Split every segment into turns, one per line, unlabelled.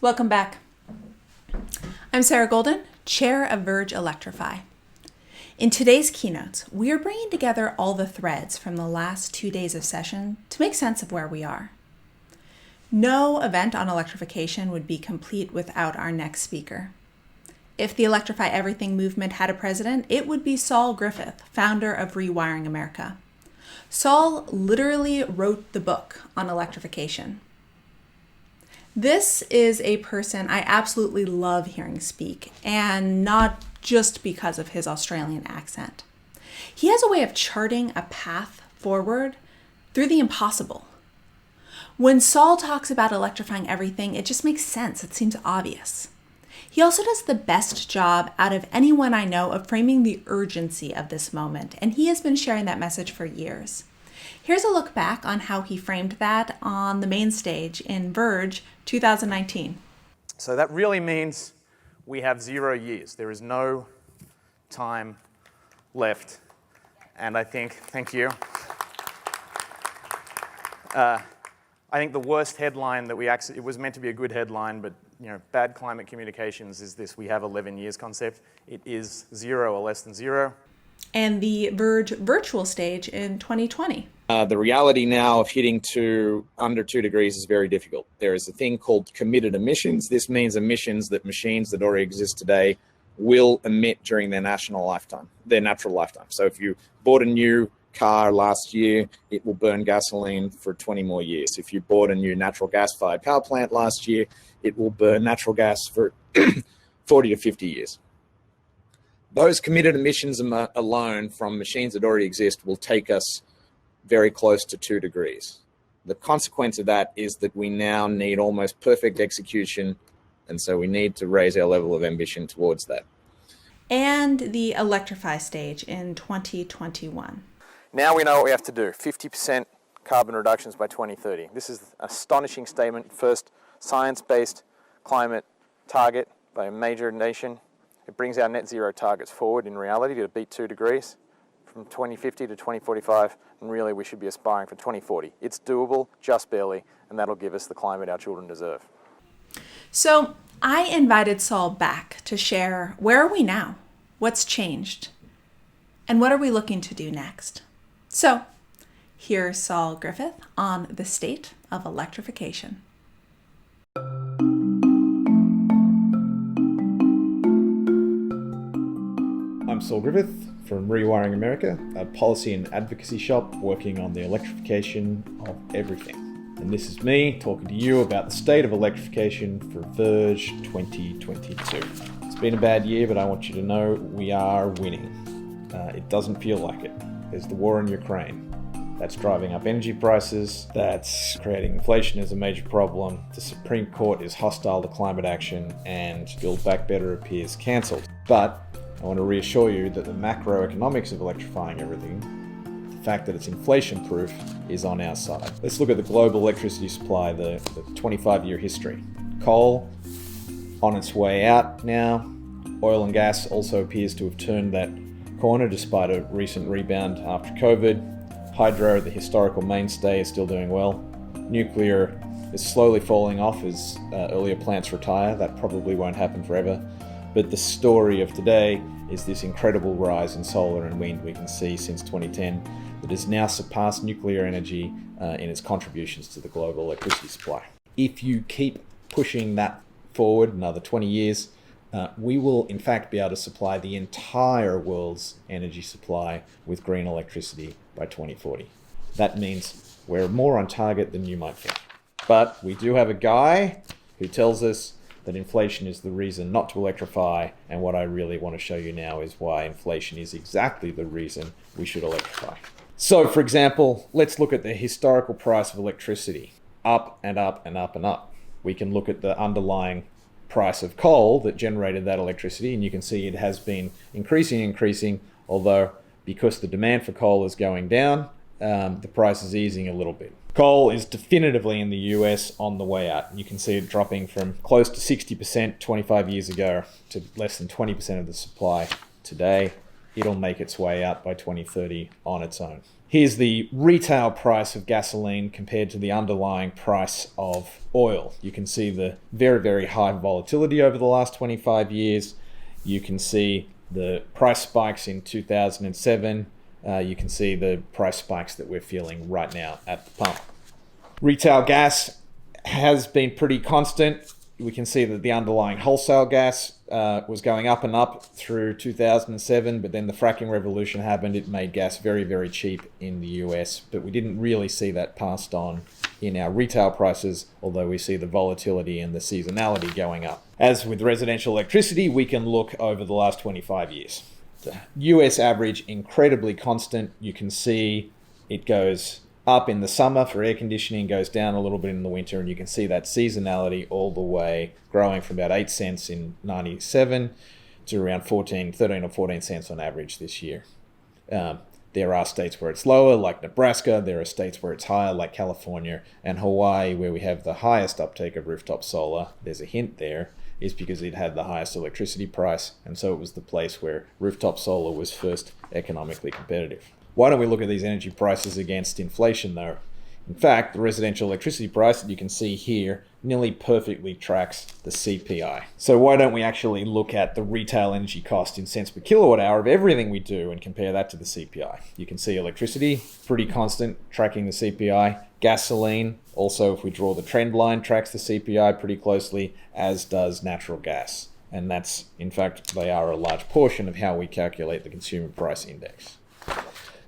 Welcome back. I'm Sarah Golden, Chair of Verge Electrify. In today's keynotes, we are bringing together all the threads from the last 2 days of session to make sense of where we are. No event on electrification would be complete without our next speaker. If the Electrify Everything movement had a president, it would be Saul Griffith, founder of Rewiring America. Saul literally wrote the book on electrification. This is a person I absolutely love hearing speak, and not just because of his Australian accent. He has a way of charting a path forward through the impossible. When Saul talks about electrifying everything, it just makes sense. It seems obvious. He also does the best job out of anyone I know of framing the urgency of this moment, and he has been sharing that message for years. Here's a look back on how he framed that on the main stage in Verge 2019.
So that really means we have 0 years. There is no time left. And I think, thank you. I think the worst headline that it was meant to be a good headline, but bad climate communications is this: we have 11 years concept. It is 0 or less than 0.
And the Verge virtual stage in 2020.
The reality now of hitting to under 2 degrees is very difficult. There is a thing called committed emissions. This means emissions that machines that already exist today will emit during their natural lifetime. So if you bought a new car last year, it will burn gasoline for 20 more years. If you bought a new natural gas-fired power plant last year, it will burn natural gas for 40 to 50 years. Those committed emissions alone from machines that already exist will take us very close to 2 degrees. The consequence of that is that we now need almost perfect execution, and so we need to raise our level of ambition towards that.
And the Electrify stage in 2021.
Now we know what we have to do: 50% carbon reductions by 2030. This is an astonishing statement. First science-based climate target by a major nation. It brings our net zero targets forward in reality to beat 2 degrees from 2050 to 2045, and really we should be aspiring for 2040. It's doable, just barely, and that'll give us the climate our children deserve.
So I invited Saul back to share, where are we now? What's changed? And what are we looking to do next? So here's Saul Griffith on the state of electrification.
I'm Saul Griffith from Rewiring America, a policy and advocacy shop working on the electrification of everything. And this is me talking to you about the state of electrification for Verge 2022. It's been a bad year, but I want you to know we are winning. It doesn't feel like it. There's the war in Ukraine. That's driving up energy prices. That's creating inflation as a major problem. The Supreme Court is hostile to climate action, and Build Back Better appears cancelled. But I want to reassure you that the macroeconomics of electrifying everything, the fact that it's inflation-proof, is on our side. Let's look at the global electricity supply, the 25-year history. Coal, on its way out now. Oil and gas also appears to have turned that corner despite a recent rebound after COVID. Hydro, the historical mainstay, is still doing well. Nuclear is slowly falling off as earlier plants retire. That probably won't happen forever. But the story of today is this incredible rise in solar and wind we can see since 2010 that has now surpassed nuclear energy in its contributions to the global electricity supply. If you keep pushing that forward another 20 years, we will in fact be able to supply the entire world's energy supply with green electricity by 2040. That means we're more on target than you might think. But we do have a guy who tells us that inflation is the reason not to electrify, and what I really want to show you now is why inflation is exactly the reason we should electrify. So, for example, let's look at the historical price of electricity. Up and up and up and up. We can look at the underlying price of coal that generated that electricity, and you can see it has been increasing, although because the demand for coal is going down, the price is easing a little bit. Coal is definitively in the US on the way out. You can see it dropping from close to 60% 25 years ago to less than 20% of the supply today. it'll make its way out by 2030 on its own. Here's the retail price of gasoline compared to the underlying price of oil. You can see the very, very high volatility over the last 25 years. You can see the price spikes in 2007. You can see the price spikes that we're feeling right now at the pump. Retail gas has been pretty constant. We can see that the underlying wholesale gas was going up and up through 2007, but then the fracking revolution happened. It made gas very, very cheap in the US, but we didn't really see that passed on in our retail prices, although we see the volatility and the seasonality going up. As with residential electricity, we can look over the last 25 years. The US average, incredibly constant. You can see it goes up in the summer for air conditioning, goes down a little bit in the winter, and you can see that seasonality all the way growing from about 8 cents in 97 to around 13 or 14 cents on average this year. There are states where it's lower, like Nebraska. There are states where it's higher, like California and Hawaii, where we have the highest uptake of rooftop solar. There's a hint there, is because it had the highest electricity price, and so it was the place where rooftop solar was first economically competitive. Why don't we look at these energy prices against inflation, though? In fact, the residential electricity price that you can see here nearly perfectly tracks the CPI. So why don't we actually look at the retail energy cost in cents per kilowatt hour of everything we do and compare that to the CPI? You can see electricity, pretty constant, tracking the CPI. Gasoline, also if we draw the trend line, tracks the CPI pretty closely, as does natural gas. And that's, in fact, they are a large portion of how we calculate the consumer price index.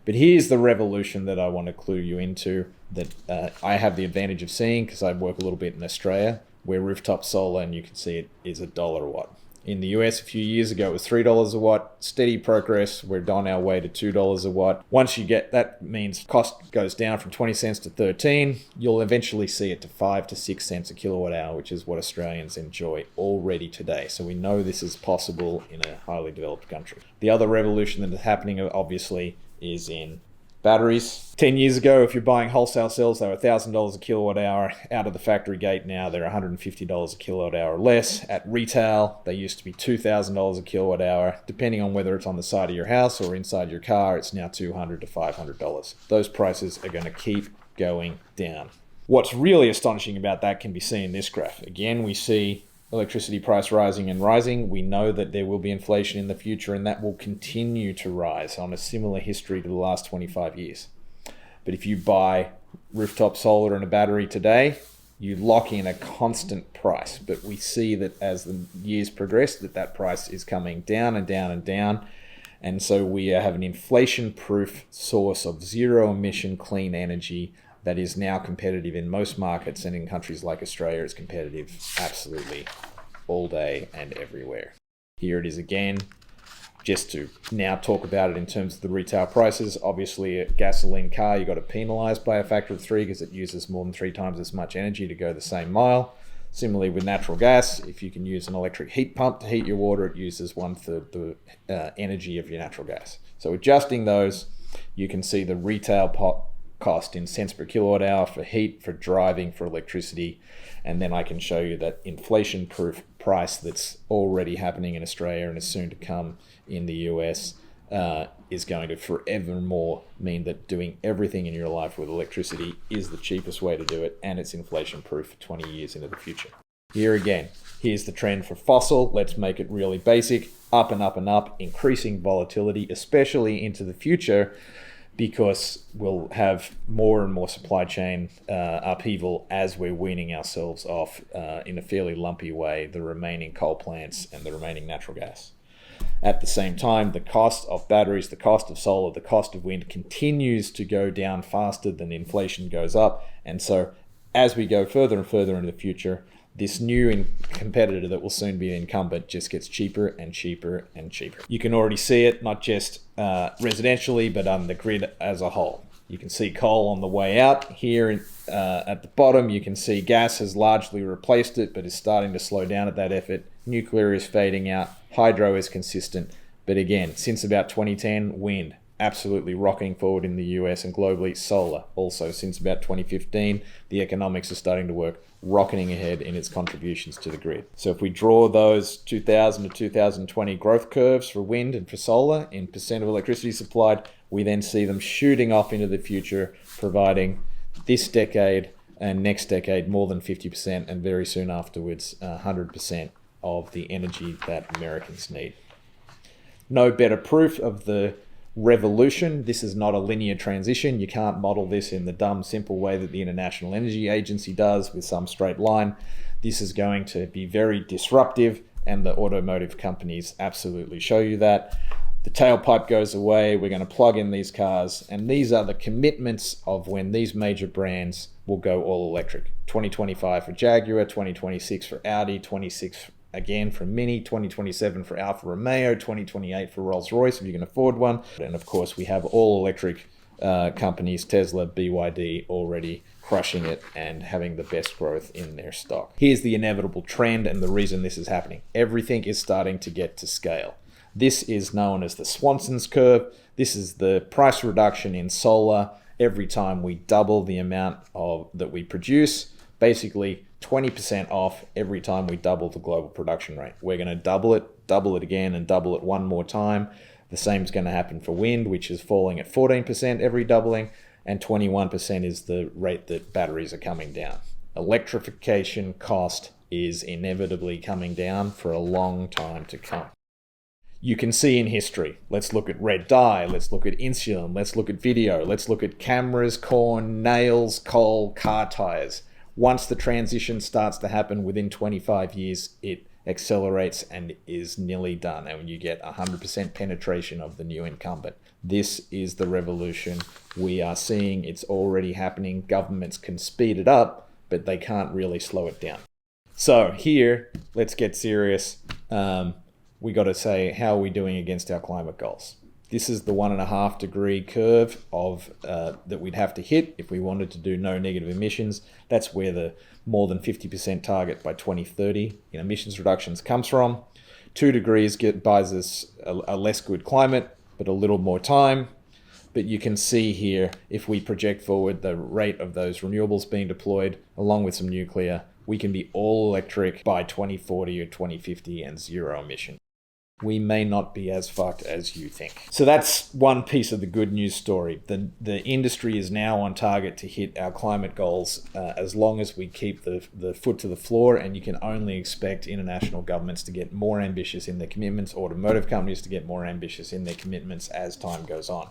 But here's the revolution that I want to clue you into, that I have the advantage of seeing because I work a little bit in Australia, where rooftop solar, and you can see it, is $1 a watt. In the US a few years ago, it was $3 a watt. Steady progress. We're on our way to $2 a watt. Once you get that, means cost goes down from 20 cents to 13. You'll eventually see it to 5 to 6 cents a kilowatt hour, which is what Australians enjoy already today. So we know this is possible in a highly developed country. The other revolution that is happening, obviously, is in batteries. 10 years ago, if you're buying wholesale cells, they were $1,000 a kilowatt hour. Out of the factory gate now, they're $150 a kilowatt hour less. At retail, they used to be $2,000 a kilowatt hour. Depending on whether it's on the side of your house or inside your car, it's now $200 to $500. Those prices are going to keep going down. What's really astonishing about that can be seen in this graph. Again, we see electricity price rising and rising. We know that there will be inflation in the future, and that will continue to rise on a similar history to the last 25 years. But if you buy rooftop solar and a battery today, you lock in a constant price. But we see that as the years progress, that price is coming down and down and down. And so we have an inflation-proof source of zero-emission clean energy that is now competitive in most markets, and in countries like Australia, it's competitive absolutely all day and everywhere. Here it is again, just to now talk about it in terms of the retail prices. Obviously, a gasoline car, you got to penalise by a factor of 3 because it uses more than 3 times as much energy to go the same mile. Similarly with natural gas, if you can use an electric heat pump to heat your water, it uses 1/3 the energy of your natural gas. So adjusting those, you can see the retail cost in cents per kilowatt hour for heat, for driving, for electricity, and then I can show you that inflation-proof price that's already happening in Australia and is soon to come in the US is going to forevermore mean that doing everything in your life with electricity is the cheapest way to do it, and it's inflation-proof for 20 years into the future. Here again, here's the trend for fossil. Let's make it really basic. Up and up and up, increasing volatility, especially into the future, because we'll have more and more supply chain upheaval as we're weaning ourselves off in a fairly lumpy way the remaining coal plants and the remaining natural gas. At the same time, the cost of batteries, the cost of solar, the cost of wind continues to go down faster than inflation goes up. And so as we go further and further into the future, this new competitor that will soon be an incumbent just gets cheaper and cheaper and cheaper. You can already see it, not just residentially, but on the grid as a whole. You can see coal on the way out. Here at the bottom, you can see gas has largely replaced it, but is starting to slow down at that effort. Nuclear is fading out. Hydro is consistent. But again, since about 2010, wind, absolutely rocking forward in the US and globally. Solar also, since about 2015, the economics are starting to work, rocketing ahead in its contributions to the grid. So if we draw those 2000 to 2020 growth curves for wind and for solar in percent of electricity supplied, we then see them shooting off into the future, providing this decade and next decade more than 50%, and very soon afterwards 100% of the energy that Americans need. No better proof of the revolution. This is not a linear transition. You can't model this in the dumb, simple way that the International Energy Agency does with some straight line. This is going to be very disruptive, and the automotive companies absolutely show you that. The tailpipe goes away, we're going to plug in these cars, and these are the commitments of when these major brands will go all electric. 2025 for Jaguar, 2026 for Audi, 26 again for Mini, 2027 for Alfa Romeo, 2028 for Rolls-Royce if you can afford one. And of course we have all electric companies, Tesla, BYD, already crushing it and having the best growth in their stock. Here's the inevitable trend and the reason this is happening. Everything is starting to get to scale. This is known as the Swanson's curve. This is the price reduction in solar every time we double the amount that we produce. Basically 20% off every time we double the global production rate. We're going to double it again, and double it one more time. The same is going to happen for wind, which is falling at 14% every doubling, and 21% is the rate that batteries are coming down. Electrification cost is inevitably coming down for a long time to come. You can see in history, let's look at red dye, let's look at insulin, let's look at video, let's look at cameras, corn, nails, coal, car tires. Once the transition starts to happen within 25 years, it accelerates and is nearly done. And when you get 100% penetration of the new incumbent, this is the revolution we are seeing. It's already happening. Governments can speed it up, but they can't really slow it down. So here, let's get serious. We got to say, how are we doing against our climate goals? This is the 1.5 degree curve of that we'd have to hit if we wanted to do no negative emissions. That's where the more than 50% target by 2030 in emissions reductions comes from. 2 degrees buys us a less good climate, but a little more time. But you can see here, if we project forward the rate of those renewables being deployed, along with some nuclear, we can be all electric by 2040 or 2050 and zero emission. We may not be as fucked as you think. So that's one piece of the good news story. The industry is now on target to hit our climate goals as long as we keep the foot to the floor, and you can only expect international governments to get more ambitious in their commitments, automotive companies to get more ambitious in their commitments as time goes on.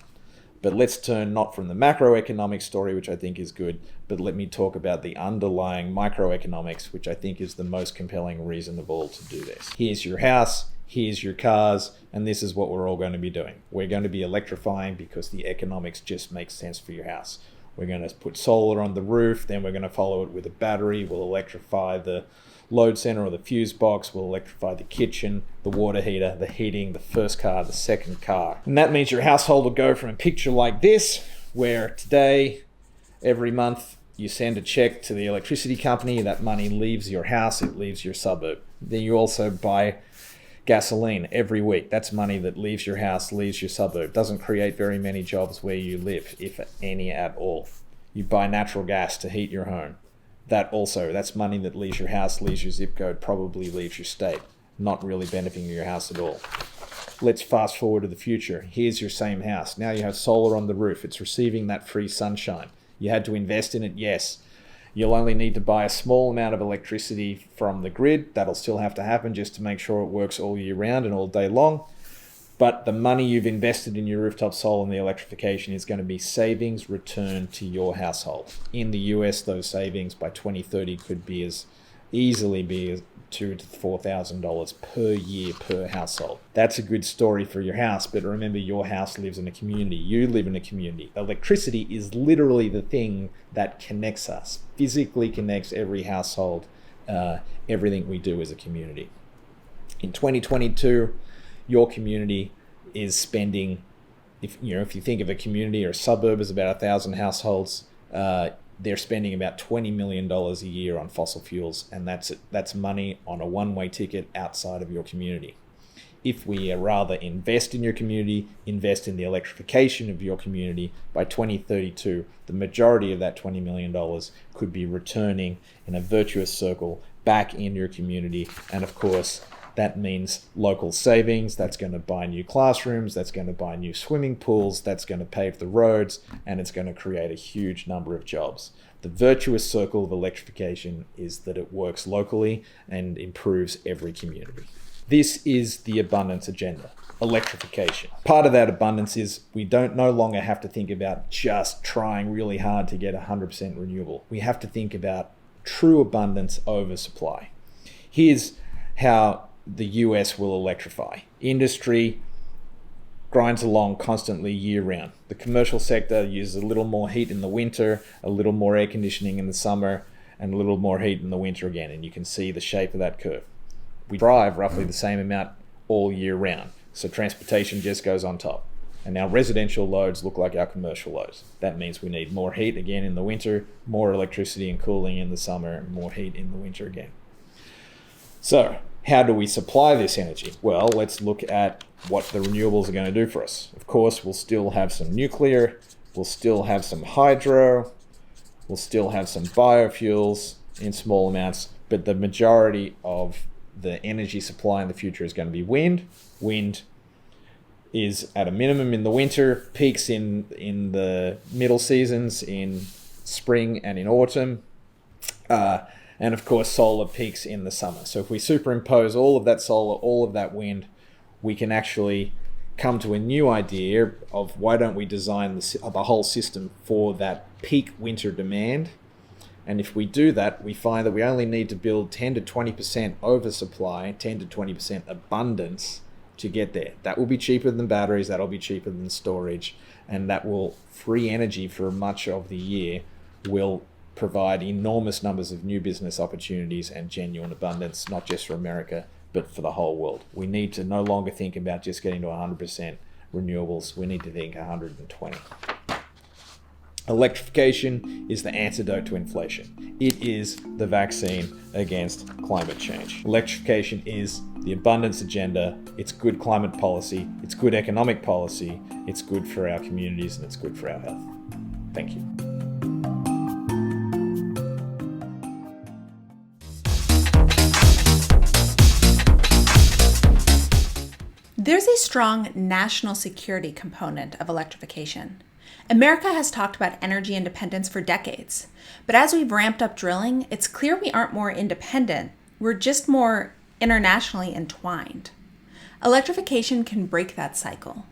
But let's turn not from the macroeconomic story, which I think is good, but let me talk about the underlying microeconomics, which I think is the most compelling reason of all to do this. Here's your house. Here's your cars, and this is what we're all going to be doing. We're going to be electrifying because the economics just make sense for your house. We're going to put solar on the roof, then we're going to follow it with a battery. We'll electrify the load center or the fuse box. We'll electrify the kitchen, the water heater, the heating, the first car, the second car. And that means your household will go from a picture like this, where today, every month, you send a check to the electricity company. That money leaves your house, it leaves your suburb. Then you also buy gasoline every week. That's money that leaves your house, leaves your suburb. Doesn't create very many jobs where you live, if any at all. You buy natural gas to heat your home. That's money that leaves your house, leaves your zip code, probably leaves your state. Not really benefiting your house at all. Let's fast forward to the future. Here's your same house. Now you have solar on the roof. It's receiving that free sunshine. You had to invest in it, yes. You'll only need to buy a small amount of electricity from the grid. That'll still have to happen just to make sure it works all year round and all day long. But the money you've invested in your rooftop solar and the electrification is going to be savings returned to your household. In the US, those savings by 2030 could be as easily be $2,000 to $4,000 per year per household. That's a good story for your house, but remember, your house lives in a community. You live in a community. Electricity is literally the thing that connects us, physically connects every household. Everything we do as a community. In 2022, your community is spending, if you think of a community or a suburb as about 1,000 households, they're spending about $20 million a year on fossil fuels, and that's money on a one-way ticket outside of your community. if we rather invest in your community, invest in the electrification of your community, by 2032, the majority of that $20 million could be returning in a virtuous circle back in your community. And of course, that means local savings. That's going to buy new classrooms, that's going to buy new swimming pools, that's going to pave the roads, and it's going to create a huge number of jobs. The virtuous circle of electrification is that it works locally and improves every community. This is the abundance agenda, electrification. Part of that abundance is we don't no longer have to think about just trying really hard to get 100% renewable. We have to think about true abundance over supply. Here's how the US will electrify. Industry grinds along constantly year round. The commercial sector uses a little more heat in the winter, a little more air conditioning in the summer, and a little more heat in the winter again. And you can see the shape of that curve. We drive roughly the same amount all year round. So transportation just goes on top. And our residential loads look like our commercial loads. That means we need more heat again in the winter, more electricity and cooling in the summer, and more heat in the winter again. So how do we supply this energy? Well, let's look at what the renewables are going to do for us. Of course, we'll still have some nuclear, we'll still have some hydro, we'll still have some biofuels in small amounts, but the majority of the energy supply in the future is going to be wind. Wind is at a minimum in the winter, peaks in the middle seasons, in spring and in autumn. And of course, solar peaks in the summer. So if we superimpose all of that solar, all of that wind, we can actually come to a new idea of why don't we design the whole system for that peak winter demand. And if we do that, we find that we only need to build 10 to 20% oversupply, 10 to 20% abundance to get there. That will be cheaper than batteries, that'll be cheaper than storage, and that will free energy for much of the year, will provide enormous numbers of new business opportunities and genuine abundance, not just for America, but for the whole world. We need to no longer think about just getting to 100% renewables. We need to think 120. Electrification is the antidote to inflation. It is the vaccine against climate change. Electrification is the abundance agenda. It's good climate policy. It's good economic policy. It's good for our communities and it's good for our health. Thank you.
There's a strong national security component of electrification. America has talked about energy independence for decades, but as we've ramped up drilling, it's clear we aren't more independent, we're just more internationally entwined. Electrification can break that cycle.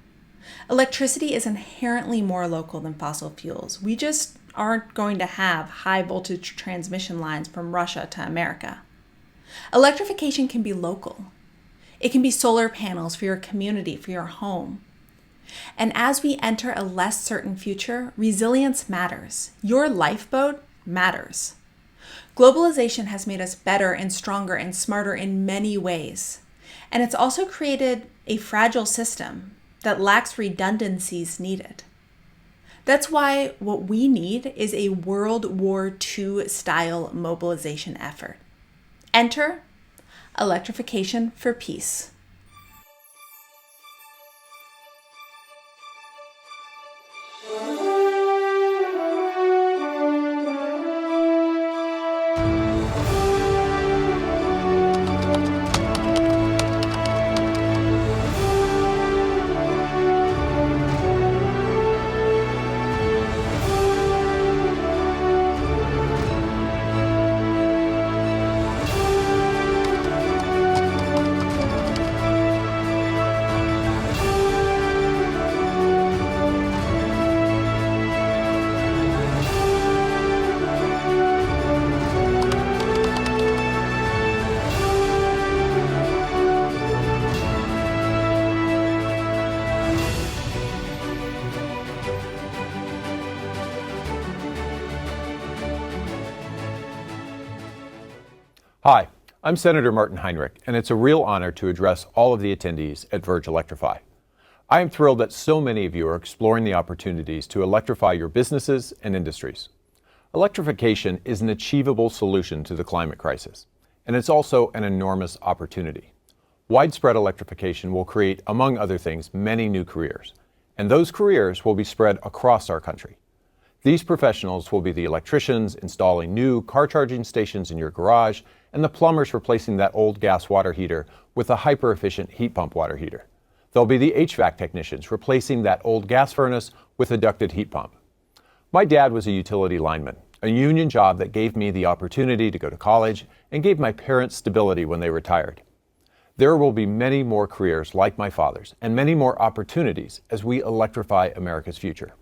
Electricity is inherently more local than fossil fuels. We just aren't going to have high voltage transmission lines from Russia to America. Electrification can be local. It can be solar panels for your community, for your home. And as we enter a less certain future, resilience matters. Your lifeboat matters. Globalization has made us better and stronger and smarter in many ways. And it's also created a fragile system that lacks redundancies needed. That's why what we need is a World War II style mobilization effort. Enter Electrification for Peace.
Hi, I'm Senator Martin Heinrich, and it's a real honor to address all of the attendees at Verge Electrify. I am thrilled that so many of you are exploring the opportunities to electrify your businesses and industries. Electrification is an achievable solution to the climate crisis, and it's also an enormous opportunity. widespread electrification will create, among other things, many new careers. And those careers will be spread across our country. These professionals will be the electricians installing new car charging stations in your garage and the plumbers replacing that old gas water heater with a hyper-efficient heat pump water heater. They'll be the HVAC technicians replacing that old gas furnace with a ducted heat pump. My dad was a utility lineman, a union job that gave me the opportunity to go to college and gave my parents stability when they retired. There will be many more careers like my father's and many more opportunities as we electrify America's future.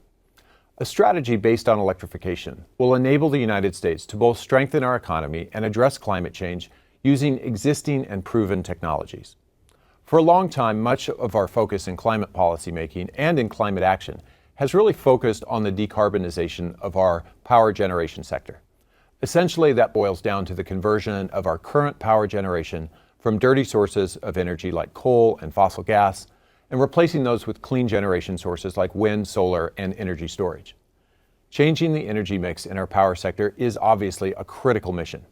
A strategy based on electrification will enable the United States to both strengthen our economy and address climate change using existing and proven technologies. For a long time, much of our focus in climate policy making and in climate action has really focused on the decarbonization of our power generation sector. Essentially, that boils down to the conversion of our current power generation from dirty sources of energy like coal and fossil gas and replacing those with clean generation sources like wind, solar, and energy storage. Changing the energy mix in our power sector is obviously a critical mission,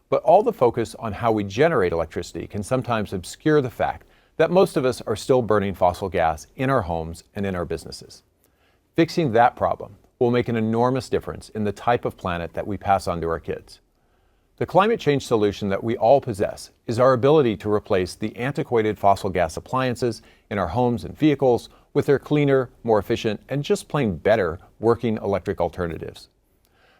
but all the focus on how we generate electricity can sometimes obscure the fact that most of us are still burning fossil gas in our homes and in our businesses. Fixing that problem will make an enormous difference in the type of planet that we pass on to our kids. The climate change solution that we all possess is our ability to replace the antiquated fossil gas appliances in our homes and vehicles with their cleaner, more efficient, and just plain better working electric alternatives.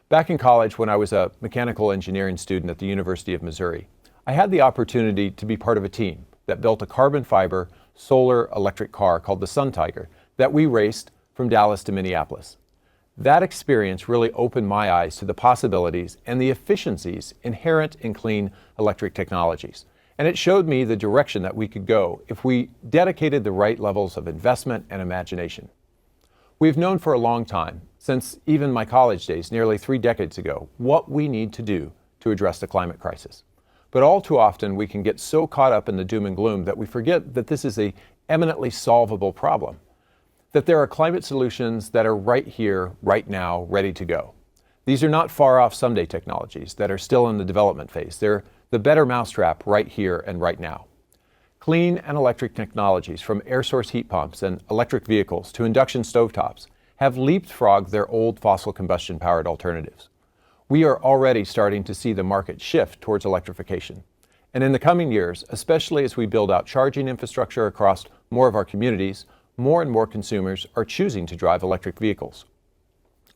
Back in college, when I was a mechanical engineering student at the University of Missouri, I had the opportunity to be part of a team that built a carbon fiber solar electric car called the Sun Tiger that we raced from Dallas to Minneapolis. That experience really opened my eyes to the possibilities and the efficiencies inherent in clean electric technologies. And it showed me the direction that we could go if we dedicated the right levels of investment and imagination. We've known for a long time, since even my college days nearly 3 decades ago, what we need to do to address the climate crisis. But all too often we can get so caught up in the doom and gloom that we forget that this is an eminently solvable problem, that there are climate solutions that are right here, right now, ready to go. These are not far off someday technologies that are still in the development phase. They're the better mousetrap right here and right now. Clean and electric technologies from air source heat pumps and electric vehicles to induction stovetops have leapfrogged their old fossil combustion powered alternatives. We are already starting to see the market shift towards electrification. And in the coming years, especially as we build out charging infrastructure across more of our communities, more and more consumers are choosing to drive electric vehicles.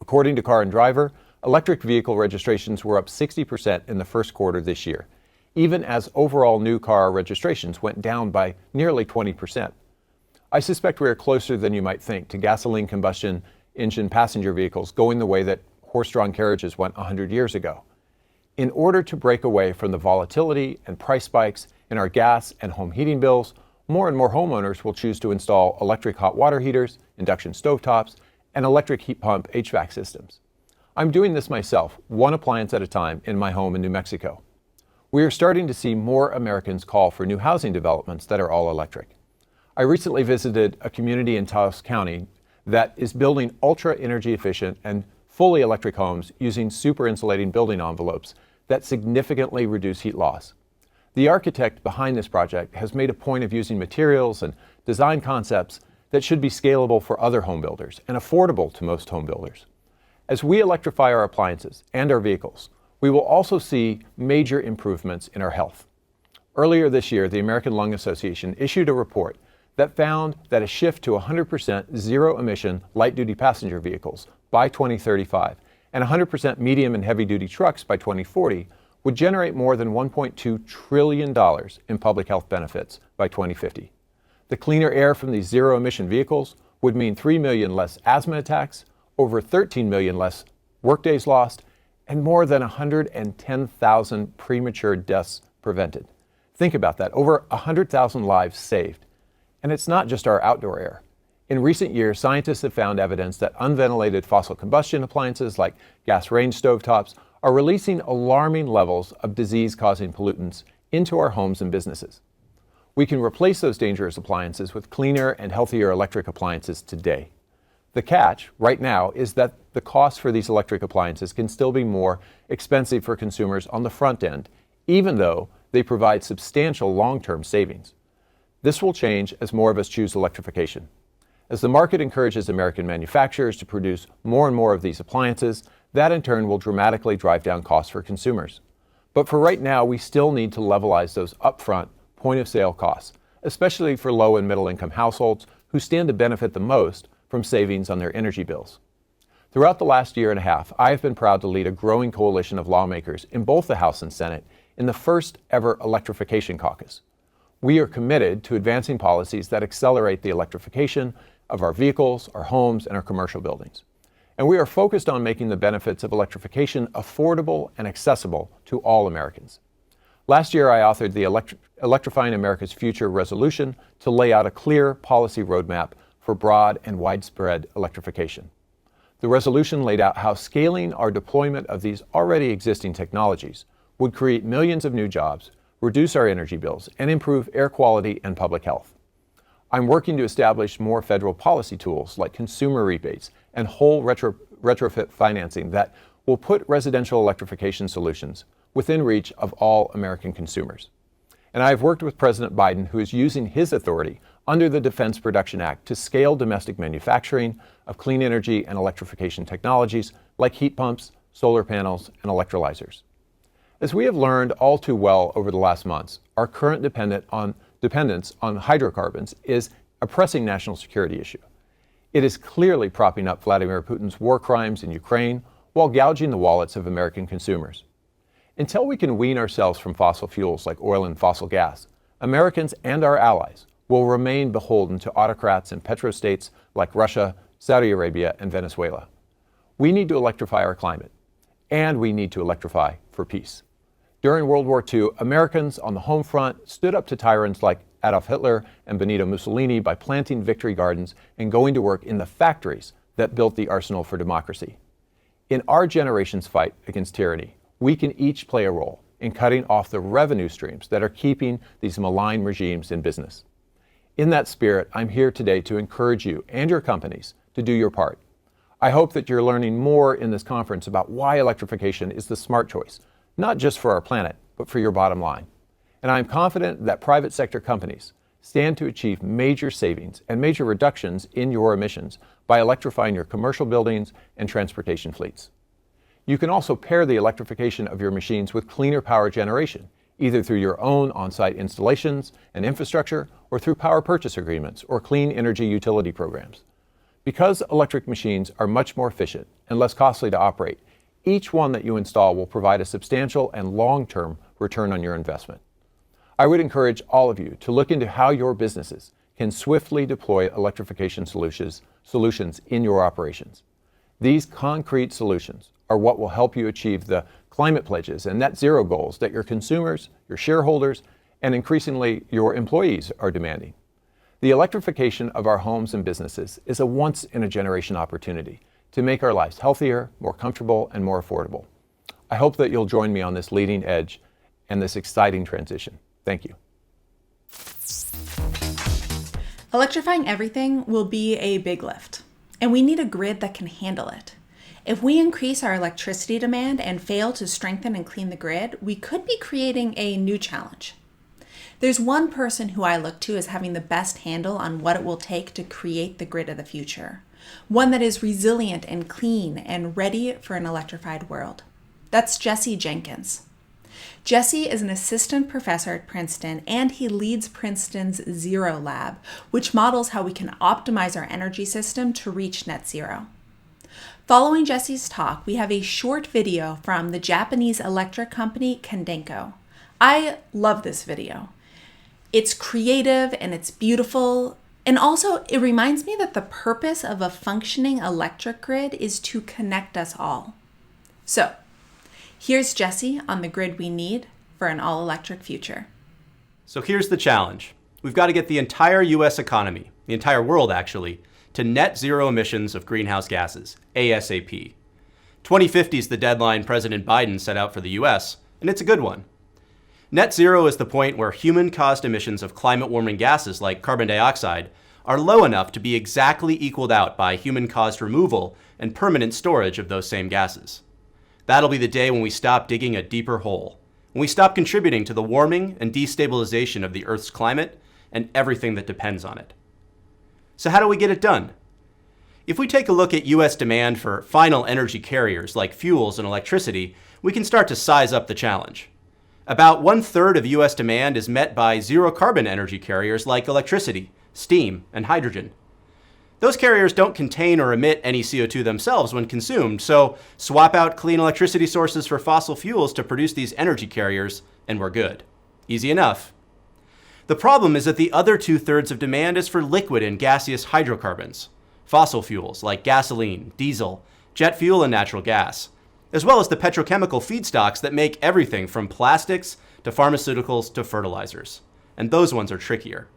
According to Car and Driver, electric vehicle registrations were up 60% in the first quarter this year, even as overall new car registrations went down by nearly 20%. I suspect we are closer than you might think to gasoline combustion engine passenger vehicles going the way that horse-drawn carriages went 100 years ago. In order to break away from the volatility and price spikes in our gas and home heating bills, more and more homeowners will choose to install electric hot water heaters, induction stovetops, and electric heat pump HVAC systems. I'm doing this myself, one appliance at a time, in my home in New Mexico. We are starting to see more Americans call for new housing developments that are all electric. I recently visited a community in Taos County that is building ultra energy efficient and fully electric homes using super insulating building envelopes that significantly reduce heat loss. The architect behind this project has made a point of using materials and design concepts that should be scalable for other home builders and affordable to most home builders. As we electrify our appliances and our vehicles, we will also see major improvements in our health. Earlier this year, the American Lung Association issued a report that found that a shift to 100% zero-emission light-duty passenger vehicles by 2035 and 100% medium and heavy-duty trucks by 2040 would generate more than $1.2 trillion in public health benefits by 2050. The cleaner air from these zero-emission vehicles would mean 3 million less asthma attacks, over 13 million less workdays lost, and more than 110,000 premature deaths prevented. Think about that, over 100,000 lives saved. And it's not just our outdoor air. In recent years, scientists have found evidence that unventilated fossil combustion appliances like gas range stovetops are releasing alarming levels of disease-causing pollutants into our homes and businesses. We can replace those dangerous appliances with cleaner and healthier electric appliances today. The catch right now is that the cost for these electric appliances can still be more expensive for consumers on the front end, even though they provide substantial long-term savings. This will change as more of us choose electrification. As the market encourages American manufacturers to produce more and more of these appliances, that in turn will dramatically drive down costs for consumers. But for right now, we still need to levelize those upfront point-of-sale costs, especially for low and middle-income households who stand to benefit the most from savings on their energy bills. Throughout the last year and a half, I have been proud to lead a growing coalition of lawmakers in both the House and Senate in the first ever Electrification Caucus. We are committed to advancing policies that accelerate the electrification of our vehicles, our homes, and our commercial buildings. And we are focused on making the benefits of electrification affordable and accessible to all Americans. Last year, I authored the Electrifying America's Future resolution to lay out a clear policy roadmap for broad and widespread electrification. The resolution laid out how scaling our deployment of these already existing technologies would create millions of new jobs, reduce our energy bills, and improve air quality and public health. I'm working to establish more federal policy tools like consumer rebates and whole retrofit financing that will put residential electrification solutions within reach of all American consumers. And I've worked with President Biden, who is using his authority under the Defense Production Act to scale domestic manufacturing of clean energy and electrification technologies like heat pumps, solar panels, and electrolyzers. As we have learned all too well over the last months, our current dependence on hydrocarbons is a pressing national security issue. It is clearly propping up Vladimir Putin's war crimes in Ukraine while gouging the wallets of American consumers. Until we can wean ourselves from fossil fuels like oil and fossil gas, Americans and our allies will remain beholden to autocrats and petrostates like Russia, Saudi Arabia, and Venezuela. We need to electrify our climate, and we need to electrify for peace. During World War II, Americans on the home front stood up to tyrants like Adolf Hitler and Benito Mussolini by planting victory gardens and going to work in the factories that built the arsenal for democracy. In our generation's fight against tyranny, we can each play a role in cutting off the revenue streams that are keeping these malign regimes in business. In that spirit, I'm here today to encourage you and your companies to do your part. I hope that you're learning more in this conference about why electrification is the smart choice, not just for our planet, but for your bottom line. And I'm confident that private sector companies stand to achieve major savings and major reductions in your emissions by electrifying your commercial buildings and transportation fleets. You can also pair the electrification of your machines with cleaner power generation, either through your own on-site installations and infrastructure or through power purchase agreements or clean energy utility programs. Because electric machines are much more efficient and less costly to operate, each one that you install will provide a substantial and long-term return on your investment. I would encourage all of you to look into how your businesses can swiftly deploy electrification solutions in your operations. These concrete solutions are what will help you achieve the climate pledges and net zero goals that your consumers, your shareholders, and increasingly your employees are demanding. The electrification of our homes and businesses is a once-in-a-generation opportunity to make our lives healthier, more comfortable, and more affordable. I hope that you'll join me on this leading edge and this exciting transition. Thank you.
Electrifying everything will be a big lift, and we need a grid that can handle it. If we increase our electricity demand and fail to strengthen and clean the grid, we could be creating a new challenge. There's one person who I look to as having the best handle on what it will take to create the grid of the future, one that is resilient and clean and ready for an electrified world. That's Jenkins. Jesse is an assistant professor at Princeton, and he leads Princeton's Zero Lab, which models how we can optimize our energy system to reach net zero. Following Jesse's talk, we have a short video from the Japanese electric company Kandenko. I love this video. It's creative and it's beautiful, and also it reminds me that the purpose of a functioning electric grid is to connect us all. So, here's Jesse on the grid we need for an all-electric future.
So here's the challenge. We've got to get the entire US economy, the entire world actually, to net zero emissions of greenhouse gases, ASAP. 2050 is the deadline President Biden set out for the US, and it's a good one. Net zero is the point where human-caused emissions of climate-warming gases like carbon dioxide are low enough to be exactly equaled out by human-caused removal and permanent storage of those same gases. That'll be the day when we stop digging a deeper hole, when we stop contributing to the warming and destabilization of the Earth's climate, and everything that depends on it. So how do we get it done? If we take a look at US demand for final energy carriers like fuels and electricity, we can start to size up the challenge. About 1/3 of US demand is met by zero-carbon energy carriers like electricity, steam, and hydrogen. Those carriers don't contain or emit any CO2 themselves when consumed, so swap out clean electricity sources for fossil fuels to produce these energy carriers, and we're good. Easy enough. The problem is that the other 2/3 of demand is for liquid and gaseous hydrocarbons, fossil fuels like gasoline, diesel, jet fuel, and natural gas, as well as the petrochemical feedstocks that make everything from plastics to pharmaceuticals to fertilizers. And those ones are trickier.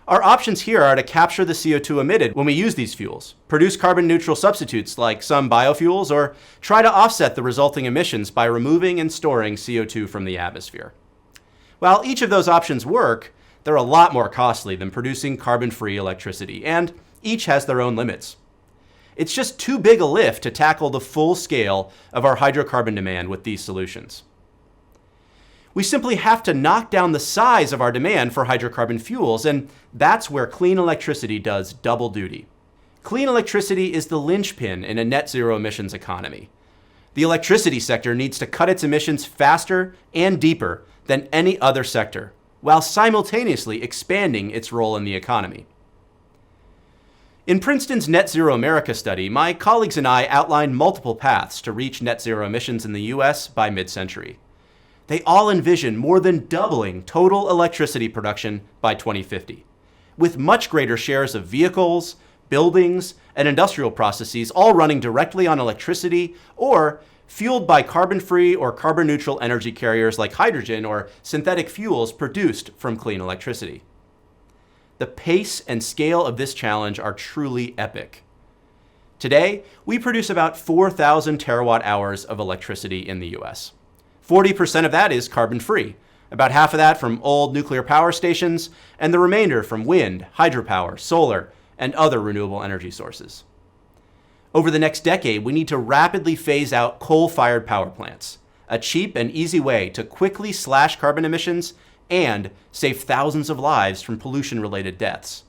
Our options here are to capture the CO2 emitted when we use these fuels, produce carbon neutral substitutes like some biofuels, or try to offset the resulting emissions by removing and storing CO2 from the atmosphere. While each of those options work, they're a lot more costly than producing carbon-free electricity, and each has their own limits. It's just too big a lift to tackle the full scale of our hydrocarbon demand with these solutions. We simply have to knock down the size of our demand for hydrocarbon fuels, and that's where clean electricity does double duty. Clean electricity is the linchpin in a net zero emissions economy. The electricity sector needs to cut its emissions faster and deeper than any other sector, while simultaneously expanding its role in the economy. In Princeton's Net Zero America study, my colleagues and I outlined multiple paths to reach net zero emissions in the US by mid-century. They all envision more than doubling total electricity production by 2050, with much greater shares of vehicles, buildings, and industrial processes all running directly on electricity or fueled by carbon-free or carbon-neutral energy carriers like hydrogen or synthetic fuels produced from clean electricity. The pace and scale of this challenge are truly epic. Today, we produce about 4,000 terawatt hours of electricity in the US. 40% of that is carbon-free, about half of that from old nuclear power stations, and the remainder from wind, hydropower, solar, and other renewable energy sources. Over the next decade, we need to rapidly phase out coal-fired power plants, a cheap and easy way to quickly slash carbon emissions and save thousands of lives from pollution-related deaths.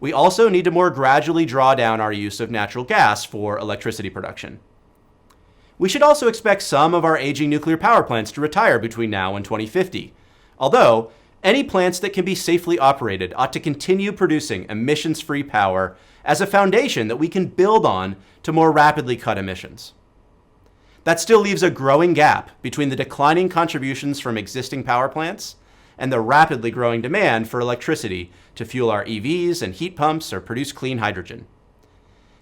We also need to more gradually draw down our use of natural gas for electricity production. We should also expect some of our aging nuclear power plants to retire between now and 2050, although any plants that can be safely operated ought to continue producing emissions-free power as a foundation that we can build on to more rapidly cut emissions. That still leaves a growing gap between the declining contributions from existing power plants and the rapidly growing demand for electricity to fuel our EVs and heat pumps or produce clean hydrogen.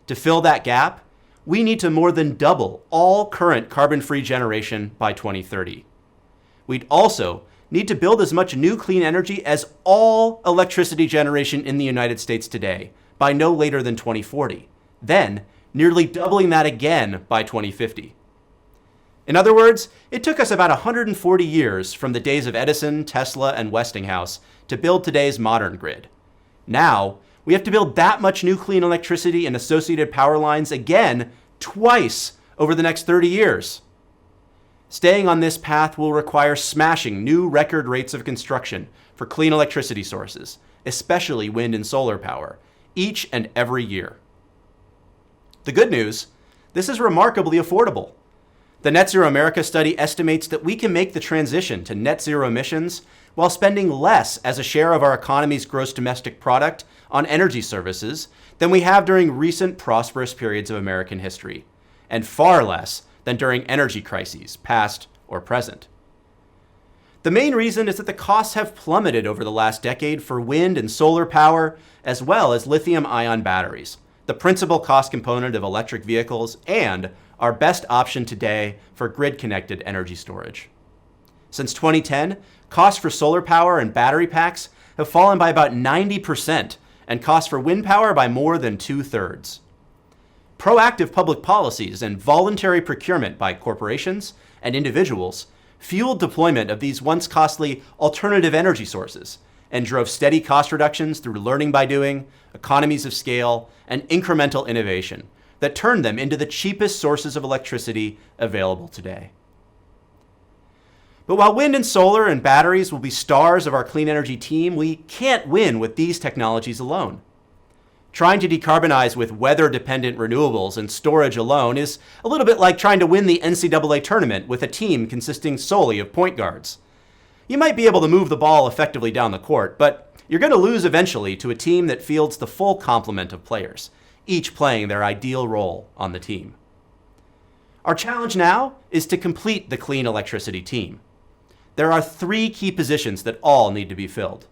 To fill that gap, we need to more than double all current carbon-free generation by 2030. We'd also need to build as much new clean energy as all electricity generation in the United States today by no later than 2040, then nearly doubling that again by 2050. In other words, it took us about 140 years from the days of Edison, Tesla, and Westinghouse to build today's modern grid. Now, we have to build that much new clean electricity and associated power lines again twice over the next 30 years. Staying on this path will require smashing new record rates of construction for clean electricity sources, especially wind and solar power, each and every year. The good news, this is remarkably affordable. The Net Zero America study estimates that we can make the transition to net zero emissions while spending less as a share of our economy's gross domestic product on energy services than we have during recent prosperous periods of American history, and far less than during energy crises, past or present. The main reason is that the costs have plummeted over the last decade for wind and solar power, as well as lithium-ion batteries, the principal cost component of electric vehicles and our best option today for grid-connected energy storage. Since 2010, costs for solar power and battery packs have fallen by about 90%, and costs for wind power by more than 2/3. Proactive public policies and voluntary procurement by corporations and individuals fueled deployment of these once costly alternative energy sources and drove steady cost reductions through learning by doing, economies of scale, and incremental innovation that turned them into the cheapest sources of electricity available today. But while wind and solar and batteries will be stars of our clean energy team, we can't win with these technologies alone. Trying to decarbonize with weather-dependent renewables and storage alone is a little bit like trying to win the NCAA tournament with a team consisting solely of point guards. You might be able to move the ball effectively down the court, but you're going to lose eventually to a team that fields the full complement of players, each playing their ideal role on the team. Our challenge now is to complete the clean electricity team. There are 3 key positions that all need to be filled.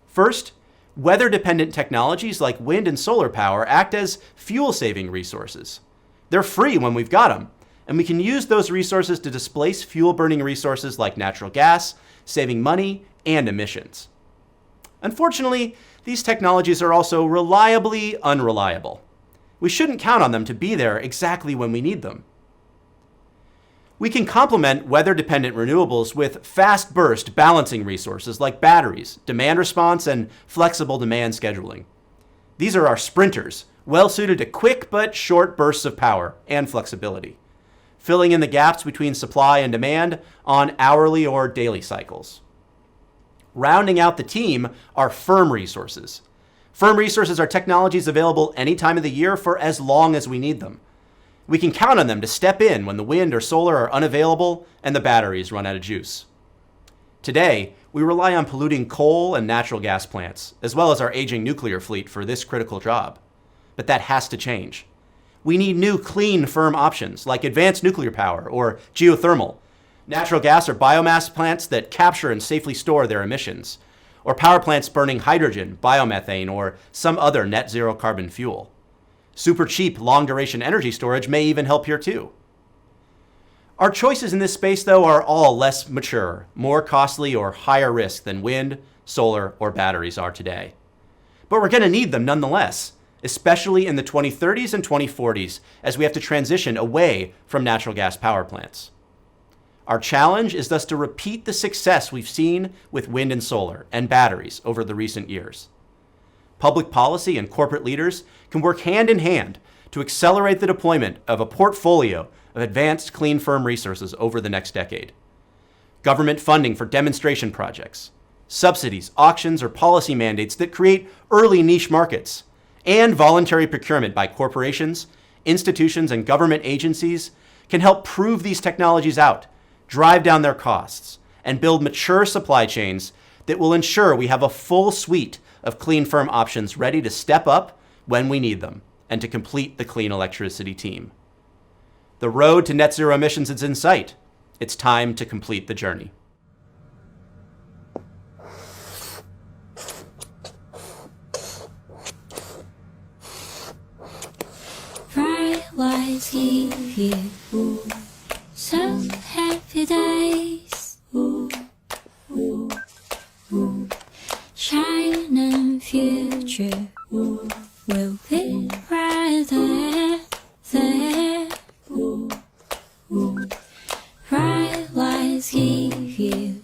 First, weather-dependent technologies like wind and solar power act as fuel-saving resources. They're free when we've got them, and we can use those resources to displace fuel-burning resources like natural gas, saving money and emissions. Unfortunately, these technologies are also reliably unreliable. We shouldn't count on them to be there exactly when we need them. We can complement weather-dependent renewables with fast burst balancing resources like batteries, demand response, and flexible demand scheduling. These are our sprinters, well suited to quick but short bursts of power and flexibility, filling in the gaps between supply and demand on hourly or daily cycles. Rounding out the team are firm resources. Firm resources are technologies available any time of the year for as long as we need them. We can count on them to step in when the wind or solar are unavailable and the batteries run out of juice. Today, we rely on polluting coal and natural gas plants, as well as our aging nuclear fleet for this critical job. But that has to change. We need new, clean, firm options like advanced nuclear power or geothermal, natural gas or biomass plants that capture and safely store their emissions, or power plants burning hydrogen, biomethane, or some other net zero carbon fuel. Super cheap, long-duration energy storage may even help here too. Our choices in this space, though, are all less mature, more costly, or higher risk than wind, solar, or batteries are today. But we're going to need them nonetheless, especially in the 2030s and 2040s, as we have to transition away from natural gas power plants. Our challenge is thus to repeat the success we've seen with wind and solar and batteries over the recent years. Public policy and corporate leaders can work hand in hand to accelerate the deployment of a portfolio of advanced clean firm resources over the next decade. Government funding for demonstration projects, subsidies, auctions, or policy mandates that create early niche markets, and voluntary procurement by corporations, institutions, and government agencies can help prove these technologies out, drive down their costs, and build mature supply chains that will ensure we have a full suite of clean firm options ready to step up when we need them and to complete the clean electricity team. The road to net zero emissions is in sight. It's time to complete the journey.
Bright lights give you some happy days. Shining future will be right there. Bright lights give you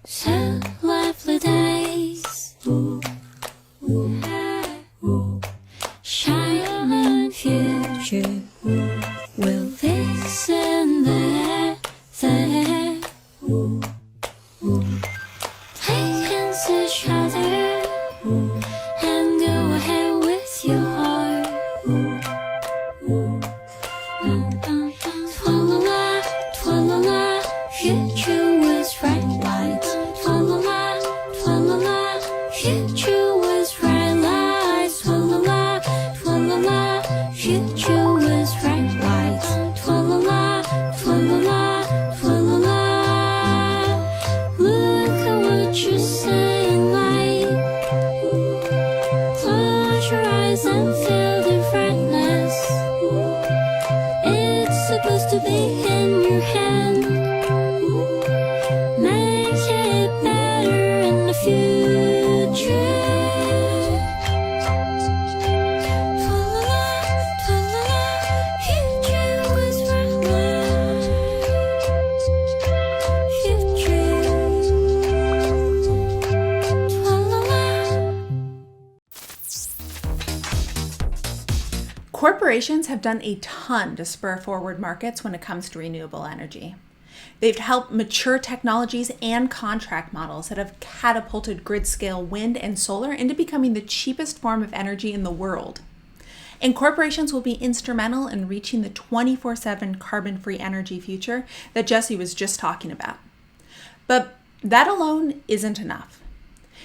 some lovely days. Shining future will listen there. Take hands each other and go ahead with your heart. Twala-la, twala-la, future was bright lights. Twala-la, twala-la, future was bright lights. Twala-la, twala-la, future was bright lights. Twala-la, twala-la, twala-la. Look at what you're saying, light. Close your eyes and feel the brightness. It's supposed to be in your hand. Make it better in the future. Twala-la, twala-la, future was bright light. Future. Twala-la.
Corporations have done a ton to spur forward markets when it comes to renewable energy. They've helped mature technologies and contract models that have catapulted grid-scale wind and solar into becoming the cheapest form of energy in the world. And corporations will be instrumental in reaching the 24/7 carbon-free energy future that Jesse was just talking about. But that alone isn't enough.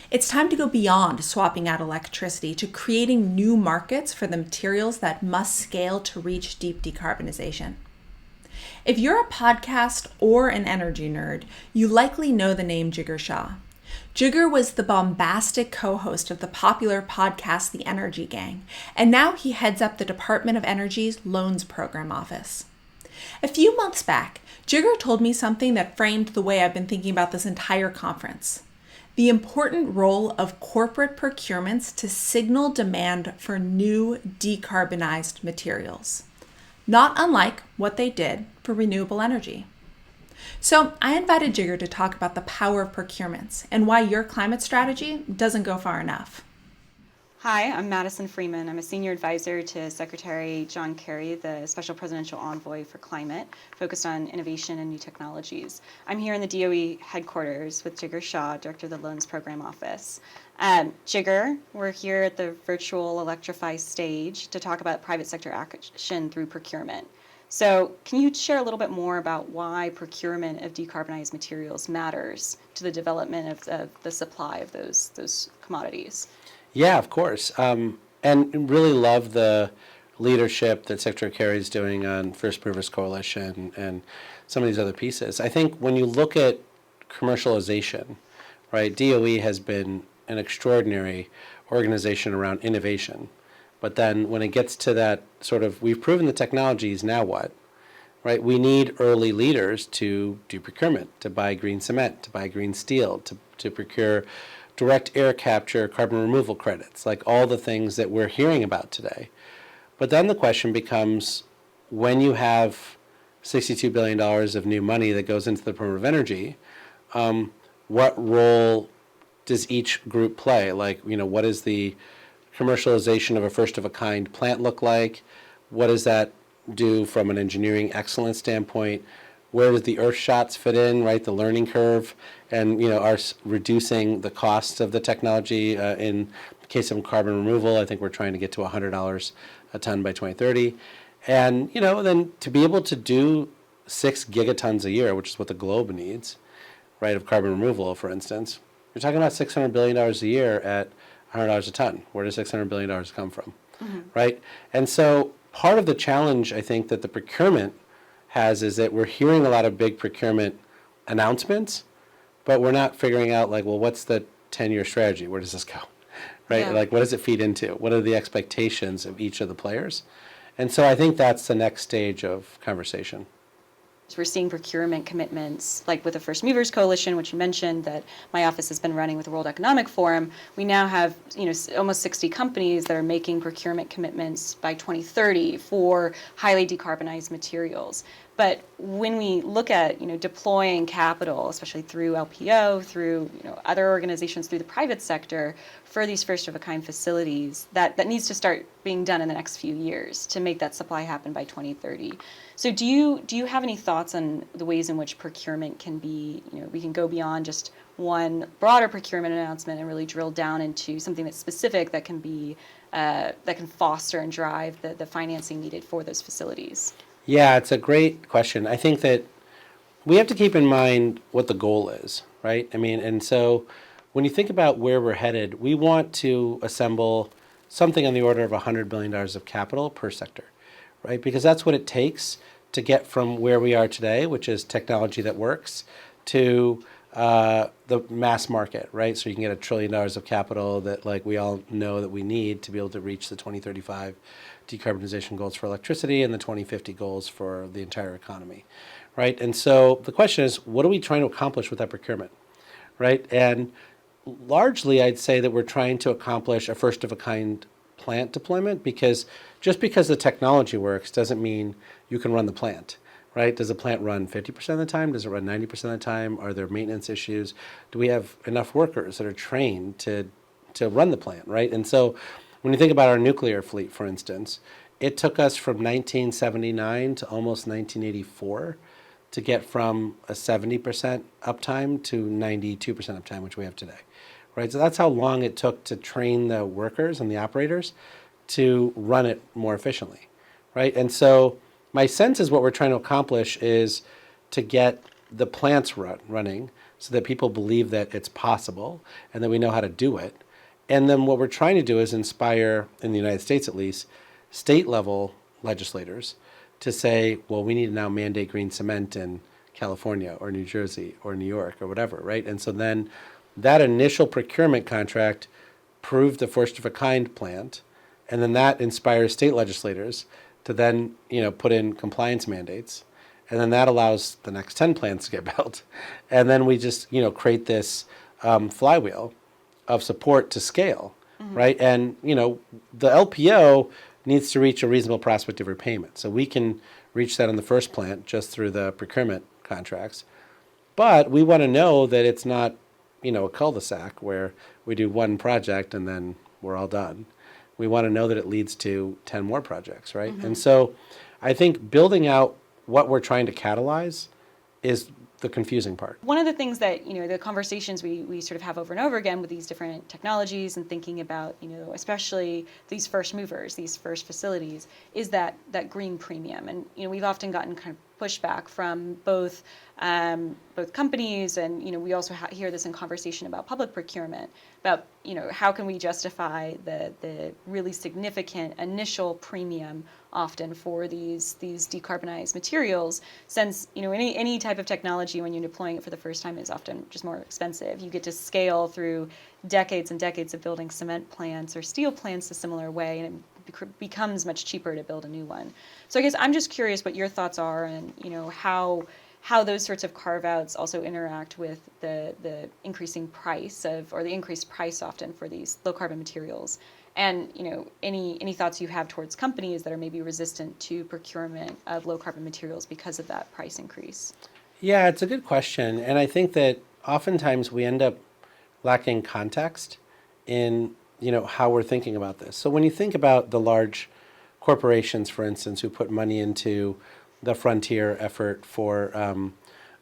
It's time to go beyond swapping out electricity to creating new markets for the materials that must scale to reach deep decarbonization. If you're a podcast or an energy nerd, you likely know the name Jigar Shah. Jigar was the bombastic co-host of the popular podcast The Energy Gang, and now he heads up the Department of Energy's Loans Program Office. A few months back, Jigar told me something that framed the way I've been thinking about this entire conference: the important role of corporate procurements to signal demand for new decarbonized materials, not unlike what they did for renewable energy. So I invited Jigar to talk about the power of procurements and why your climate strategy doesn't go far enough.
Hi, I'm Madison Freeman. I'm a senior advisor to Secretary John Kerry, the Special Presidential Envoy for Climate, focused on innovation and new technologies. I'm here in the DOE headquarters with Jigar Shah, Director of the Loans Program Office. Jigar, we're here at the virtual Electrify stage to talk about private sector action through procurement. So can you share a little bit more about why procurement of decarbonized materials matters to the development of the supply of those commodities?
Yeah, of course. And really love the leadership that Secretary Kerry is doing on First Movers Coalition and some of these other pieces. I think when you look at commercialization, right, DOE has been an extraordinary organization around innovation. But then when it gets to that sort of, we've proven the technologies, now what? Right? We need early leaders to do procurement, to buy green cement, to buy green steel, to procure direct air capture, carbon removal credits, like all the things that we're hearing about today. But then the question becomes, when you have $62 billion of new money that goes into the Department of Energy, what role does each group play? Like, what is the commercialization of a first-of-a-kind plant look like? What does that do from an engineering excellence standpoint? Where does the earth shots fit in, right? The learning curve, and are reducing the costs of the technology. In the case of carbon removal, I think we're trying to get to $100 a ton by 2030, and then to be able to do 6 gigatons a year, which is what the globe needs, right, of carbon removal, for instance. You're talking about $600 billion a year at $100 a ton. Where does $600 billion come from, right? And so part of the challenge, I think, that the procurement has is that we're hearing a lot of big procurement announcements, but we're not figuring out, like, well, what's the 10-year strategy? Where does this go, right?
Yeah.
Like, what does it feed into? What are the expectations of each of the players? And so I think that's the next stage of conversation.
We're seeing procurement commitments, like with the First Movers Coalition, which you mentioned that my office has been running with the World Economic Forum. We now have, almost 60 companies that are making procurement commitments by 2030 for highly decarbonized materials. But when we look at, deploying capital, especially through LPO, through, other organizations, through the private sector, for these first-of-a-kind facilities, that needs to start being done in the next few years to make that supply happen by 2030. So do you have any thoughts on the ways in which procurement can be, we can go beyond just one broader procurement announcement and really drill down into something that's specific that can be, that can foster and drive the financing needed for those facilities?
Yeah, it's a great question. I think that we have to keep in mind what the goal is, right? I mean, and so when you think about where we're headed, we want to assemble something on the order of $100 billion of capital per sector, right? Because that's what it takes to get from where we are today, which is technology that works, to the mass market, right? So you can get $1 trillion of capital that, like, we all know that we need to be able to reach the 2035 decarbonization goals for electricity and the 2050 goals for the entire economy, right? And so the question is, what are we trying to accomplish with that procurement, right? And largely, I'd say that we're trying to accomplish a first-of-a-kind plant deployment, because just because the technology works doesn't mean you can run the plant, right? Does the plant run 50% of the time? Does it run 90% of the time? Are there maintenance issues? Do we have enough workers that are trained to run the plant, right? And so when you think about our nuclear fleet, for instance, it took us from 1979 to almost 1984 to get from a 70% uptime to 92% uptime, which we have today, right? So that's how long it took to train the workers and the operators to run it more efficiently, right? And so my sense is what we're trying to accomplish is to get the plants running so that people believe that it's possible and that we know how to do it. And then what we're trying to do is inspire, in the United States at least, state level legislators to say, well, we need to now mandate green cement in California or New Jersey or New York or whatever, right? And so then that initial procurement contract proved the first of a kind plant, and then that inspires state legislators to then, put in compliance mandates, and then that allows the next 10 plants to get built. And then we just, create this flywheel of support to scale, right? And, the LPO needs to reach a reasonable prospect of repayment. So we can reach that on the first plant just through the procurement contracts. But we want to know that it's not, a cul-de-sac where we do one project and then we're all done. We want to know that it leads to 10 more projects, right? And so I think building out what we're trying to catalyze is the confusing part.
One of the things that, the conversations we sort of have over and over again with these different technologies and thinking about, especially these first movers, these first facilities, is that green premium. And, we've often gotten kind of pushback from both companies, and we also hear this in conversation about public procurement, about how can we justify the really significant initial premium often for these decarbonized materials, since any type of technology when you're deploying it for the first time is often just more expensive. You get to scale through decades and decades of building cement plants or steel plants a similar way, and it becomes much cheaper to build a new one. So I guess I'm just curious what your thoughts are, and how those sorts of carve-outs also interact with the increasing price or the increased price often for these low-carbon materials. And any thoughts you have towards companies that are maybe resistant to procurement of low-carbon materials because of that price increase?
Yeah, it's a good question. And I think that oftentimes we end up lacking context in how we're thinking about this. So when you think about the large corporations, for instance, who put money into the Frontier effort for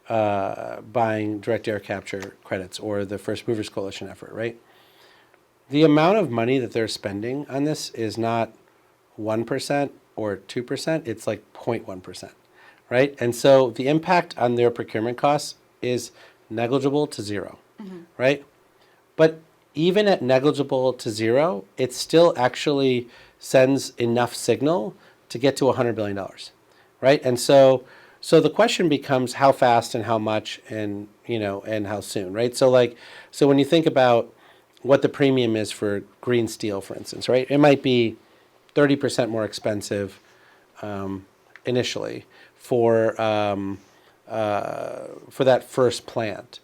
buying direct air capture credits, or the First Movers Coalition effort, right? The amount of money that they're spending on this is not 1% or 2%, it's like 0.1%, right? And so the impact on their procurement costs is negligible to zero, right? But even at negligible to zero, it still actually sends enough signal to get to $100 billion, right? And so the question becomes how fast and how much and how soon, right? So when you think about what the premium is for green steel, for instance, right? It might be 30% more expensive initially for that first plant,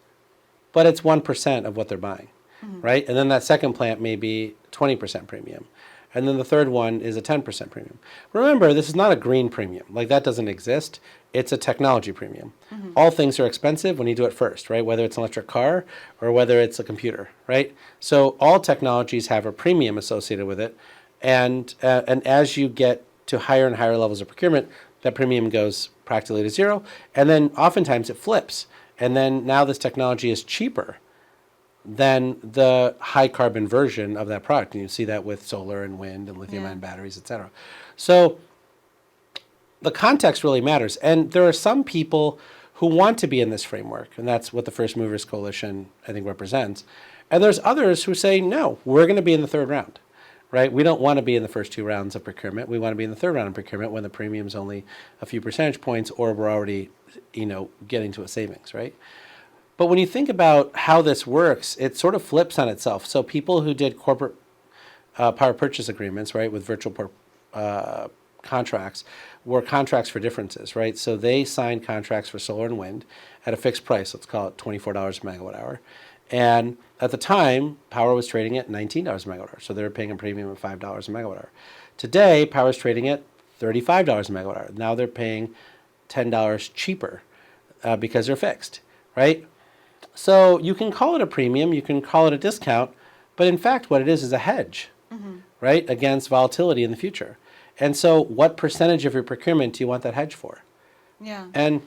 but it's 1% of what they're buying, right? And then that second plant may be 20% premium. And then the third one is a 10% premium. Remember, this is not a green premium. Like, that doesn't exist. It's a technology premium. All things are expensive when you do it first, right? Whether it's an electric car or whether it's a computer, right? So all technologies have a premium associated with it. And as you get to higher and higher levels of procurement, that premium goes practically to zero. And then oftentimes it flips. And then now this technology is cheaper than the high carbon version of that product. And you see that with solar and wind and lithium ion batteries, et cetera. So the context really matters. And there are some people who want to be in this framework, and that's what the First Movers Coalition, I think, represents. And there's others who say, no, we're going to be in the third round, right? We don't want to be in the first two rounds of procurement. We want to be in the third round of procurement when the premium's only a few percentage points, or we're already, getting to a savings, right? But when you think about how this works, it sort of flips on itself. So people who did corporate power purchase agreements, right, with virtual contracts, were contracts for differences, right? So they signed contracts for solar and wind at a fixed price. Let's call it $24 a megawatt hour. And at the time, power was trading at $19 a megawatt hour. So they were paying a premium of $5 a megawatt hour. Today, power is trading at $35 a megawatt hour. Now they're paying $10 cheaper because they're fixed, right? So you can call it a premium, you can call it a discount, but in fact what it is a hedge, right, against volatility in the future. And so what percentage of your procurement do you want that hedge for?
Yeah.
And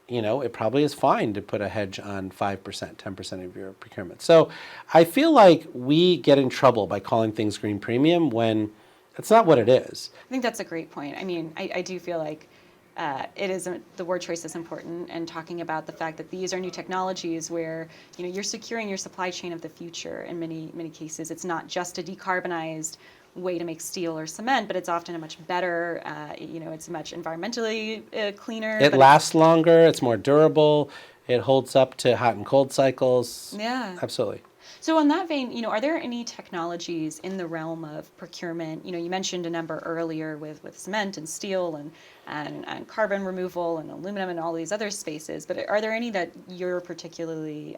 it probably is fine to put a hedge on 5%, 10% of your procurement. So I feel like we get in trouble by calling things green premium when it's not what it is.
I think that's a great point. I mean, I do feel like the word choice is important, and talking about the fact that these are new technologies where you're securing your supply chain of the future. In many cases, it's not just a decarbonized way to make steel or cement, but it's often a much better, it's much environmentally cleaner.
It lasts longer, it's more durable, it holds up to hot and cold cycles.
Yeah.
Absolutely.
So on that vein, are there any technologies in the realm of procurement? You mentioned a number earlier with cement and steel and carbon removal and aluminum and all these other spaces, but are there any that you're particularly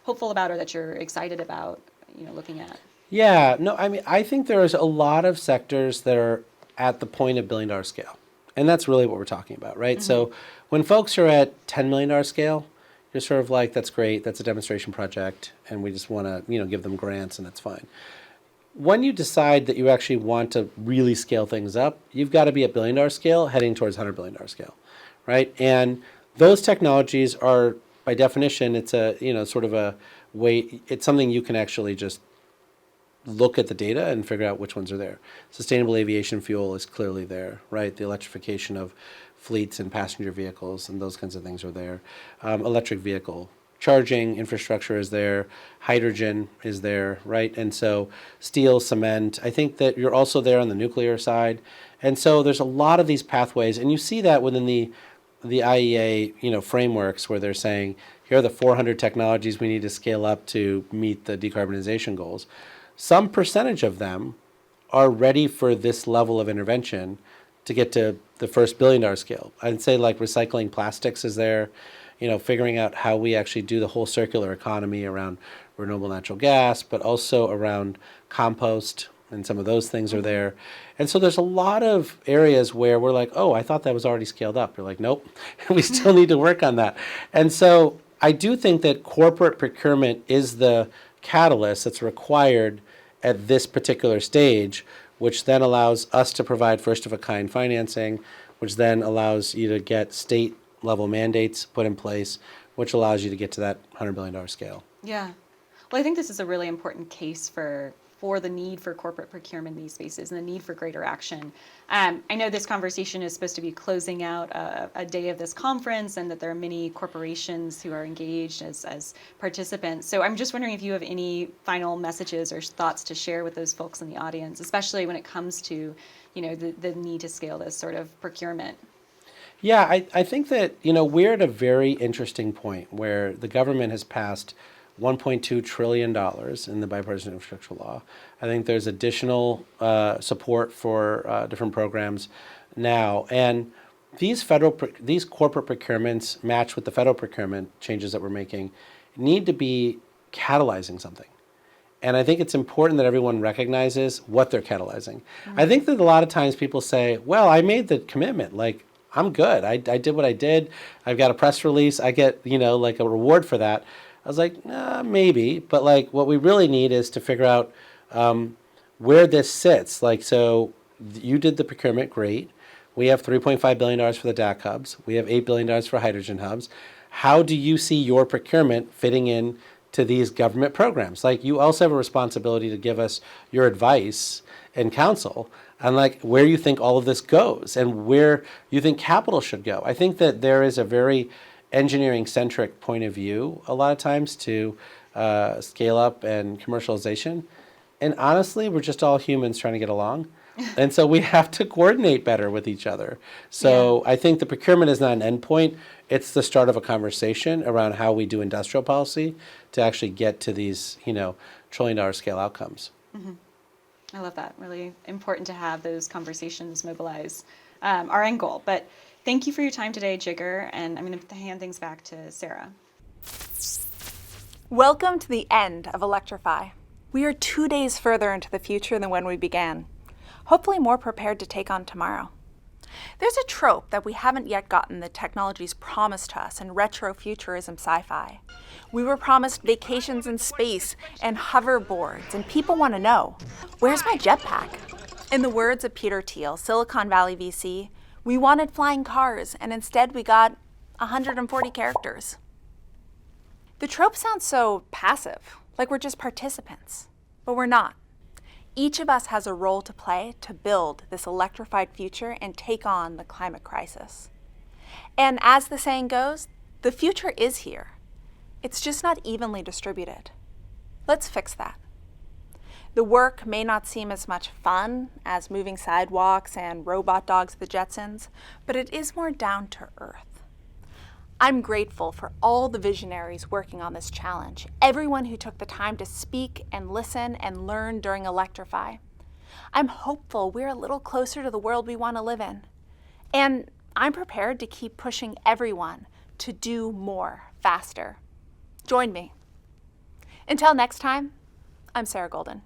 hopeful about or that you're excited about, looking at?
Yeah, no, I mean, I think there's a lot of sectors that are at the point of billion-dollar scale. And that's really what we're talking about, right? Mm-hmm. So when folks are at $10 million scale, you're sort of like, that's great, that's a demonstration project, and we just want to, give them grants, and that's fine. When you decide that you actually want to really scale things up, you've got to be at billion-dollar scale, heading towards $100 billion scale, right? And those technologies are, by definition, it's a, sort of a way, it's something you can actually just look at the data and figure out which ones are there. Sustainable aviation fuel is clearly there, right? The electrification of fleets and passenger vehicles and those kinds of things are there. Electric vehicle charging infrastructure is there. Hydrogen is there, right? And so steel, cement, I think that you're also there on the nuclear side. And so there's a lot of these pathways, and you see that within the IEA, frameworks where they're saying, here are the 400 technologies we need to scale up to meet the decarbonization goals. Some percentage of them are ready for this level of intervention to get to the first billion-dollar scale. I'd say like recycling plastics is there, figuring out how we actually do the whole circular economy around renewable natural gas, but also around compost, and some of those things are there. And so there's a lot of areas where we're like, oh, I thought that was already scaled up. You're like, nope, we still need to work on that. And so I do think that corporate procurement is the catalyst that's required at this particular stage, which then allows us to provide first-of-a-kind financing, which then allows you to get state-level mandates put in place, which allows you to get to that $100 billion scale.
Yeah. Well, I think this is a really important case for the need for corporate procurement in these spaces and the need for greater action. I know this conversation is supposed to be closing out a day of this conference, and that there are many corporations who are engaged as participants. So I'm just wondering if you have any final messages or thoughts to share with those folks in the audience, especially when it comes to, the need to scale this sort of procurement.
Yeah, I think that, we're at a very interesting point where the government has passed $1.2 trillion in the bipartisan infrastructure law. I think there's additional support for different programs now. And these corporate procurements matched with the federal procurement changes that we're making need to be catalyzing something. And I think it's important that everyone recognizes what they're catalyzing. Mm-hmm. I think that a lot of times people say, well, I made the commitment, like, I'm good. I did what I did. I've got a press release. I get, like a reward for that. I was like, maybe, but like what we really need is to figure out where this sits. Like, so you did the procurement, great. We have $3.5 billion for the DAC hubs. We have $8 billion for hydrogen hubs. How do you see your procurement fitting in to these government programs? Like, you also have a responsibility to give us your advice and counsel on like where you think all of this goes and where you think capital should go. I think that there is a very engineering-centric point of view a lot of times to scale up and commercialization. And honestly, we're just all humans trying to get along. And so we have to coordinate better with each other. So yeah. I think the procurement is not an endpoint. It's the start of a conversation around how we do industrial policy to actually get to these, trillion-dollar scale outcomes.
Mm-hmm. I love that. Really important to have those conversations mobilize our end goal. But thank you for your time today, Jigar, and I'm going to hand things back to Sarah.
Welcome to the end of Electrify. We are 2 days further into the future than when we began, hopefully more prepared to take on tomorrow. There's a trope that we haven't yet gotten the technologies promised to us in retro-futurism sci-fi. We were promised vacations in space and hoverboards, and people want to know, where's my jetpack? In the words of Peter Thiel, Silicon Valley VC, we wanted flying cars, and instead we got 140 characters. The trope sounds so passive, like we're just participants, but we're not. Each of us has a role to play to build this electrified future and take on the climate crisis. And as the saying goes, the future is here. It's just not evenly distributed. Let's fix that. The work may not seem as much fun as moving sidewalks and robot dogs the Jetsons, but it is more down to earth. I'm grateful for all the visionaries working on this challenge, everyone who took the time to speak and listen and learn during Electrify. I'm hopeful we're a little closer to the world we want to live in. And I'm prepared to keep pushing everyone to do more, faster. Join me. Until next time, I'm Sarah Golden.